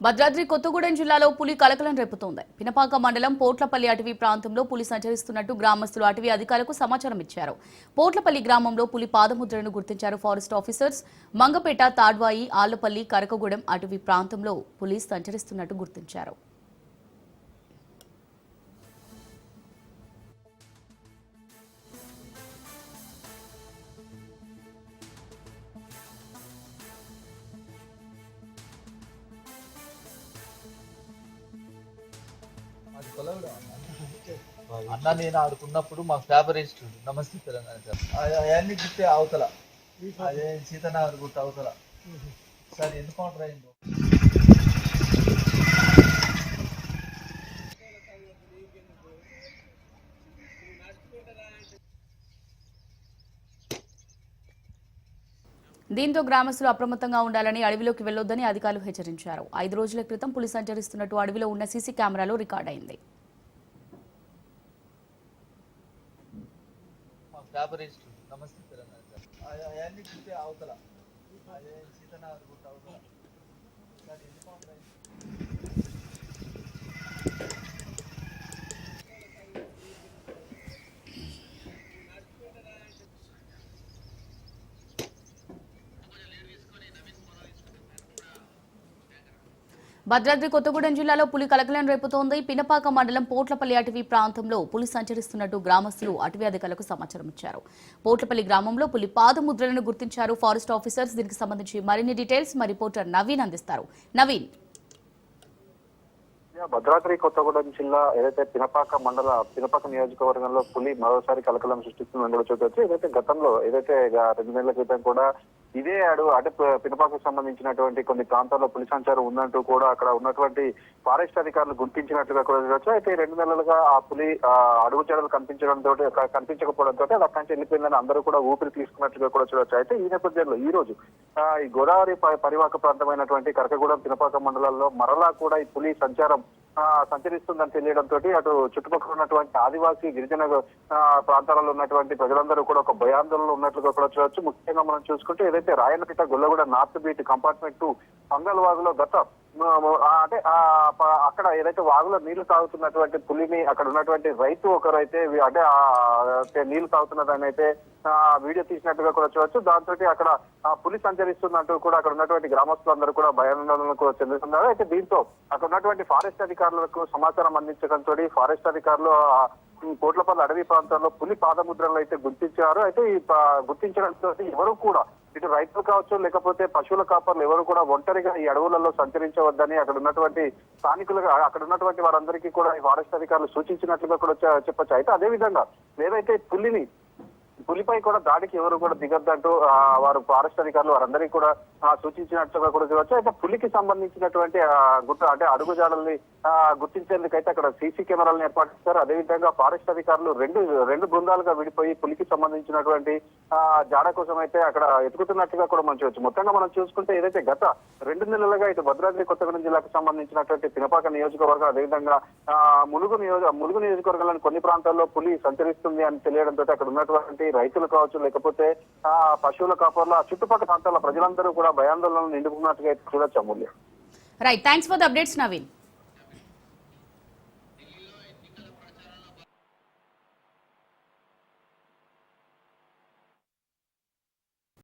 భద్రాద్రి కొత్తగూడెం జిల్లాలో పులి కలకలం రేపుతోంది. పినపాక మండలం పోట్లపల్లి అటవీ ప్రాంతంలో పులి సంచరిస్తున్నట్టు గ్రామస్తులు అటవీ అధికారులకు సమాచారం ఇచ్చారు. పోట్లపల్లి గ్రామంలో పులి పాదముద్రను గుర్తించారు ఫారెస్ట్ ఆఫీసర్స్. మంగపేట, తాడ్వాయి, ఆళ్లపల్లి, కరకగూడెం అటవీ ప్రాంతంలో పులి సంచరిస్తున్నట్టు గుర్తించారు. అన్న నేను ఆడుకున్నప్పుడు మా ఫేవరెట్ నమస్తే తెలంగాణ సార్ అవన్నీ గుర్తే అవతల అదే సీతనగర్ గుట్ట అవతల సార్ ఎందుకు కౌంటర్ అయిందో. దీంతో గ్రామస్తులు అప్రమత్తంగా ఉండాలని, అడవిలోకి వెళ్లొద్దని అధికారులు హెచ్చరించారు. 5 రోజుల క్రితం పులి సంచరిస్తున్నట్టు అడవిలో ఉన్న సీసీ కెమెరాలో రికార్డైంది. నమస్తే తెలంగాణ సార్ అవన్నీ గుర్తే అవతల అదే సీతనగర్ గుట్ట అవతల సార్ ఎందుకు కౌంటర్ అయింది. భద్రాద్రి కొత్తగూడెం జిల్లాలో పులి కలకలం రేపుతోంది. పినపాక మండలం పోట్లపల్లి అటవీ ప్రాంతంలో పులి సంచరిస్తున్నట్టు గ్రామస్తులు అటవీ అధికారులకు సమాచారం ఇచ్చారు. పోట్లపల్లి గ్రామంలో పులి పాదముద్రలను గుర్తించారు ఫారెస్ట్ ఆఫీసర్స్. దీనికి సంబంధించి మరిన్ని డీటెయిల్స్ మా రిపోర్టర్ నవీన్ అందిస్తారు. నవీన్, భద్రాద్రి కొత్తగూడెం జిల్లా ఏదైతే పినపాక నియోజకవర్గంలో పులి మరోసారి కలకలం సృష్టిస్తుందని కూడా చూడవచ్చు. ఏదైతే గతంలో 2 నెలల క్రితం కూడా ఇదే అంటే పినపాకు సంబంధించినటువంటి కొన్ని ప్రాంతాల్లో పులి సంచారం ఉందంటూ కూడా అక్కడ ఉన్నటువంటి ఫారెస్ట్ అధికారులు గుర్తించినట్లుగా కూడా చూడవచ్చు. అయితే 2 నెలలుగా ఆ పులి అడుగు జాడలు కనిపించకపోవడంతో అది అక్కడి నుంచి వెళ్ళిపోయిందని అందరూ కూడా ఊపిరి తీసుకున్నట్లుగా కూడా చూడవచ్చు. అయితే ఈ నేపథ్యంలో ఈ రోజు ఈ గోదావరి పరివాహక ప్రాంతమైనటువంటి కరకగూడెం పినపాక మండలాల్లో మరలా కూడా ఈ పులి సంచరిస్తుందని తెలియడంతో అటు చుట్టుపక్కల ఉన్నటువంటి ఆదివాసీ గిరిజన ప్రాంతాలలో ఉన్నటువంటి ప్రజలందరూ కూడా ఒక భయాందోళనలో ఉన్నట్లుగా కూడా చూడవచ్చు. ముఖ్యంగా మనం చూసుకుంటే ఏదైతే Rayalapeta Golluguda north beat compartment 2 fungal వాగులో అంటే అక్కడ ఏదైతే వాగులో నీళ్లు తాగుతున్నటువంటి పులిని అక్కడ ఉన్నటువంటి రైతు ఒకరైతే అంటే నీళ్లు తాగుతున్నదాన్ని అయితే వీడియో తీసినట్టుగా కూడా చూడవచ్చు. దాంతో అక్కడ పులి సంచరిస్తున్నట్టు కూడా అక్కడ ఉన్నటువంటి గ్రామస్తులందరూ కూడా భయాందోళనకు చెందుతున్నారు. అయితే దీంతో అక్కడ ఉన్నటువంటి ఫారెస్ట్ అధికారులకు సమాచారం అందించడంతో ఫారెస్ట్ అధికారులు కోట్లపల్లి అడవి ప్రాంతాల్లో పులి పాదముద్రలు అయితే గుర్తించారు. అయితే ఈ గుర్తించడంతో ఎవరు కూడా ఇటు రైతులు కావచ్చు లేకపోతే పశువుల కాపర్లు ఎవరు కూడా ఒంటరిగా ఈ అడవులలో సంచరించవద్దని అక్కడ ఉన్నటువంటి స్థానికులుగా అక్కడ ఉన్నటువంటి వారందరికీ కూడా ఈ ఫారెస్ట్ అధికారులు సూచించినట్లుగా కూడా చెప్పొచ్చు. అయితే అదే విధంగా ఏదైతే పులిపై కూడా దాడికి ఎవరు కూడా దిగద్దంటూ వారు ఫారెస్ట్ అధికారులు వారందరికీ కూడా సూచించినట్లుగా కూడా చూడవచ్చు. అయితే పులికి సంబంధించినటువంటి అంటే అడుగుజాడల్ని గుర్తించేందుకైతే అక్కడ సీసీ కెమెరాలను ఏర్పాటు చేశారు. అదేవిధంగా ఫారెస్ట్ అధికారులు రెండు బృందాలుగా విడిపోయి పులికి సంబంధించినటువంటి జాడ కోసం అయితే అక్కడ ఎతుకుతున్నట్లుగా కూడా మనం చూడవచ్చు. మొత్తంగా మనం చూసుకుంటే ఏదైతే గత 2 నెలలుగా ఇటు భద్రాద్రి కొత్తగూడెం జిల్లాకు సంబంధించినటువంటి పినపాక నియోజకవర్గం అదేవిధంగా ములుగు నియోజకవర్గంలోని కొన్ని ప్రాంతాల్లో పులి సంచరిస్తుంది అని తెలియడంతో అక్కడ ఉన్నటువంటి రైతులు కావచ్చు లేకపోతే పశువుల కాపర్లు ఆ చుట్టుపక్కల ప్రాంతాల ప్రజలందరూ కూడా భయాందోళనలు నిండుకున్నట్టుగా చూడొచ్చు. Amulya, right, thanks for the updates Naveen.